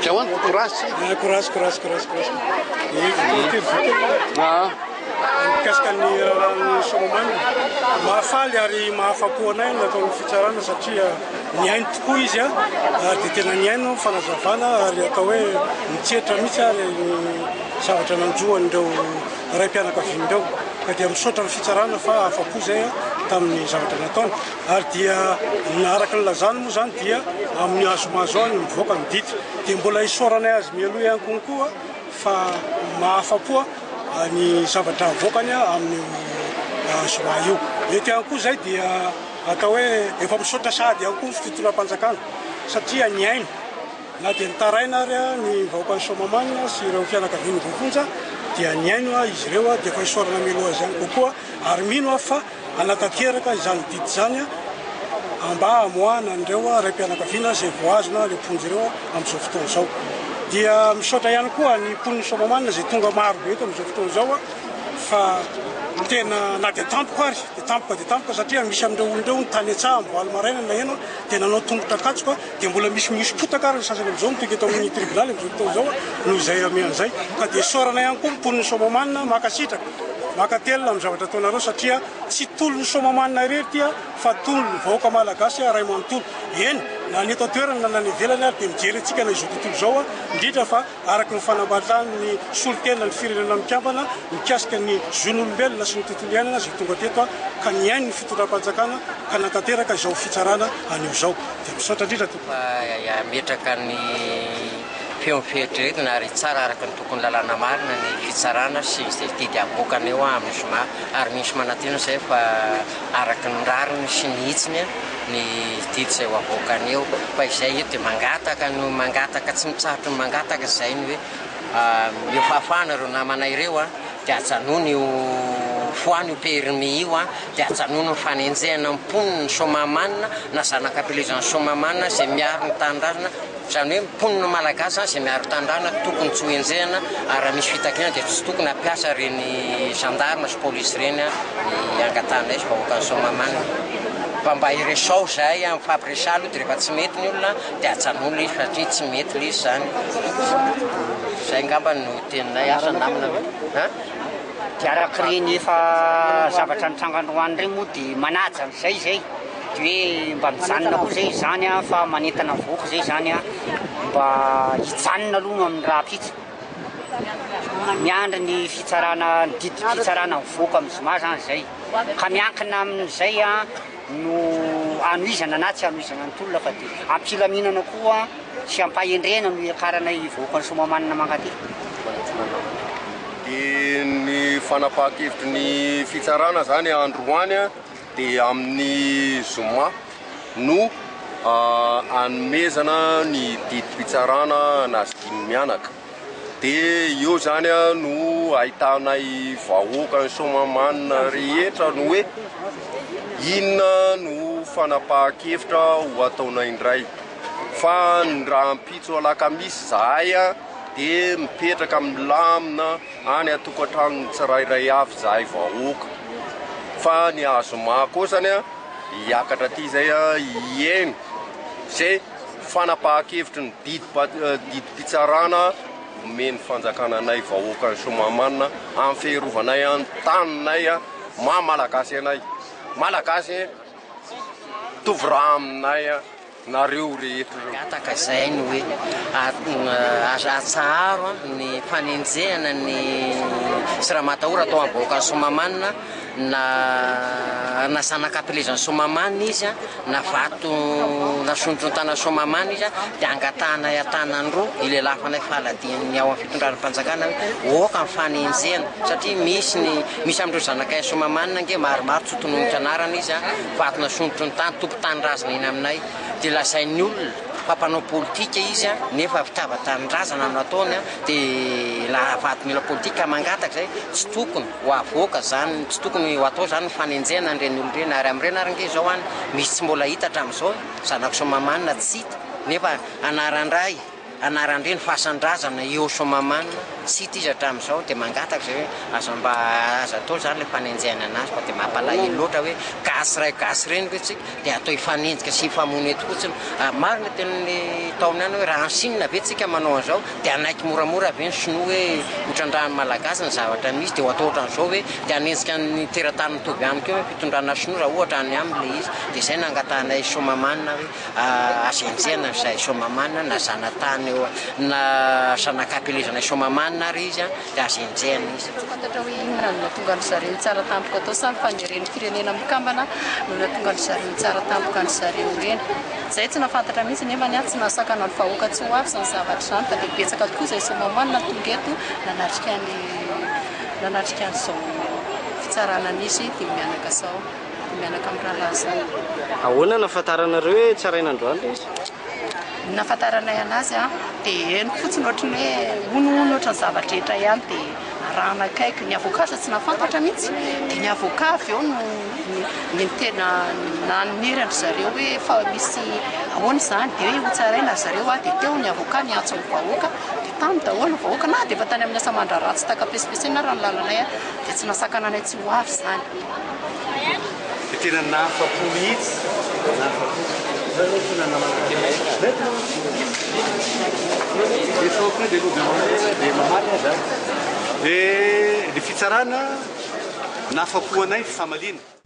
Jawan kurasi. Kurasi. Mikasika ny Somamana mahafaly ary mahafapo anay natao ny fitsarana satria niaino tokoa izy ary dia tena niaino fanazavana ary atao hoe mitsetra mihitsy ary ny zavatra nanjohan'ireo raim-pianakavian'ireo ka dia misaotra ny fitsarana fa afapo zay tamin'ny zavatra nataony ary dia naraka ny lazany moa zany dia amin'ny azomazo any mivoaka ny dity dia mbola isaoranay azy mialoha ihany konkoa fa mahafapoa ny zavatra avoakany amin'ny zoma io. Eto ihany koa zay dia atao hoe efa misaotra sady ihany koa ny fitondram-panjakana satria niaino na dia nitaraina ary ny vahoaka ny Somamana sy ireo fianakaviany Vovonja dia niaino izy ireo dia efa isaorana mialoha azy ihany kokoa ary mino fa anatanteraka izany didy zany mba hamoahana an'ireo raim-pianakaviana izay voazona le ponjy ireo amin'izao fotoana izao. Dia misaotra ihany koa ny mponiny Somamana izay tonga maro be eto amin'izao fotoana izao fa tena na dia tampoka ary dia tampoka satria misy amin'ireo olon'ireo ny tany antsaha mivoaly maraina na eno tena nanao tongotra katsoka dia mbola misy potaka ary ny sasany amin'izao mitonga eto amin'ny tribunaly amin'izao fotoana izao noho izay amian'izay ka dia isaorana ihany koa mponiny Somamana makasitraka makatelina amin'ny zavatra ataonareo satria tsy tolon'ny Somamana irery tia fa tolon'ny vahoaka malagasy ray manontolo eny na ny eto an-toerana na ny ivelany ary dia mijery antsika na izao tontolo izao indrindra fa araky ny fanambaran'ny solon-tena ny firenena mikambana mikasika ny zon'olombelona sy ny tontolo iainana izay tonga teto ka niaino ny fitondram-panjakana ka natanteraka izao fitsarana anio izao dia misaotra indrindra to metraka ny feo fieritreretina ary tsara araka ny tokony lalàna marina ny fitsarana sy izay didy aboakana eo amin'ny Zoma ary misy manatena zay fa araka ny rariny sy ny hitsiny ny didy izay ho aboakana eo fa izay eto dia mangataka tsy mitsahatra ny mangataka izay ny hoe io fahafahana ireo namanay ireo dia ajanony io foany io permis io dia ajanony ny fanenjehana mponiny Somamana na zanak'ampelezan'ny Somamana izay miaro ny tanindrazana zany hoe mponina malagasy izay miaro tanindrazana tokony tsy ho enjehana ary misy fitakiana dia tsy tokony hampiasa reny gendarme sy polisy reny ny angatana izy vahoaka ny Somamana fa mba iresao zay amin'ny fampiresaly dia rehefa tsy mety ny olona dia ajanony izy satria tsy mety izy zany zay ngamba no teninay asa namina dia arak'ireny efa zavatra nitranganoany regny moa dia manaja n'izay dia hoe mba mijanona koa zay zany fa manentana voaka zay zany mba hijanona aloha amin'ny raha pitsy miandry ny fitsarana ny didy fitsarana voaka amin'ny Zoma zany zay ka miankina amin'izay no anoizana na tsy anoizana ny tolona fa dia ampilaminana koa sy ampahendrena no akaranay voaka ny Somamana mankaty. Dia ny fanapahan-kevitry ny fitsarana zany androany dia amin'ny Zoma no anomezana ny didy fitsarana na sy dimy mianaka dia io zany no ahitanay vahoaka ny Somamana rehetra no hoe inona no fanapahan-kevitra ho ataonay indray fa ny raha mpitso alakamisy zahay dia mipetraka milamina any atokantrano tsirairay avy zahay vahoaka fa ny Zoma kosany hiakatra ty zay ieny zay fanapahan-kevitry ny didy fitsarana omeny fanjakananay vahoaka ny Somamana amin'ny fiarovanay ny taninay malagasy anay malagasy toviraha aminay nareo rehetra gataka izay ny hoe atsaharo ny fanenjehana ny sy raha matahora atao amin'ny vahoaka ny Somamana na zanak'ampelezan'ny Somamana izy na vato na sondro ny tana Somamana izy dia angatahana atanany roa ilelafanay faladiany ao amin'ny fitondran'ny mpanjakana oka ny fanenjehana satria misy amin'ireo zanakay Somamana nge maromaro tsy tononika anarana izy vatona sondro ny tany tompo tanyrazana iny aminay dia lazain'ny olona fampanao politika izy nefa fitava-tanindrazana amin'ny ataony dia lavato mila politika mangataka zay tsy tokony ho avoaka zany tsy tokony ho atao zany fanenjehana an'ireny olo ireny ary amin'ireny ary nge izao any misy tsy mbola hita hatramin'izao zanako Somamana tsy hita nefa anaran-dray anarandreny fahasan-drazana eo Soamamanina sy ity izy hatramin'izao dia mangataka zay hoe aza mba aza atao zany ilay fanenjehana anazy fa dia mampalahelo loatra hoe gasy reny hoe tsika dia atao ifanenjika sy ifamono eto fotsiny. Marina tenin'ny taona any hoe raha ansinina ve tsika manao an'izao dia anaiky moramora avy eny sinoa hoe mitrandrany malagasy ny zavatra misy dia ho atao ohatran'izao hoe dia anenjika ny teratany mitovy ihany keo hoe fitondrana sinoa raha ohatra any aminy le izy dia izay nangatanay Soamamanina hoe azenjehana izay Soamamanina na zanatany eo na zanakapelezanay Soamamanina ary izy dia azenjehana izy. Fantatra hoe inona no nahatonga ny zareo tsara tampoka atao samy faneren'ny firenena mikambana no nahatonga ny zareo tsara tampoka ny zareo reny. Izay tsy nafantatra mihitsy nefa ny tsy nahasakana ny vahoaka tsy ho avy izany zavatra izany fa dia betsaka tokoa izay Soamamanina tonga eto nanatrika an'izao fitsarana nisy dia mianaka zao mianaka amin'ny rahalahy zao. Ahoana nafantaranareo hoe tsaraina androany izy? Nafantaranay anazy dia eny fotsiny ohatrany hoe ono ohatran'ny zavatra rehetra ihany dia arahana akaiky ny avocat tsy nafantatra mihitsy dia ny avocat avy eo no ny tena nanirandry zareo hoe fa misy ahoana izany dia hoe ho tsaraina zareo dia teo ny avocat niantso ny vahoaka dia tany daholo ny vahoaka na dia efa tany amin'ny asa mandraratsy takapesipesena raha ny lalanay dia tsy nasakana anay tsy ho avy izany. Dia tena nahafapo mihitsy dia fitsarana nahafapo anay famalina.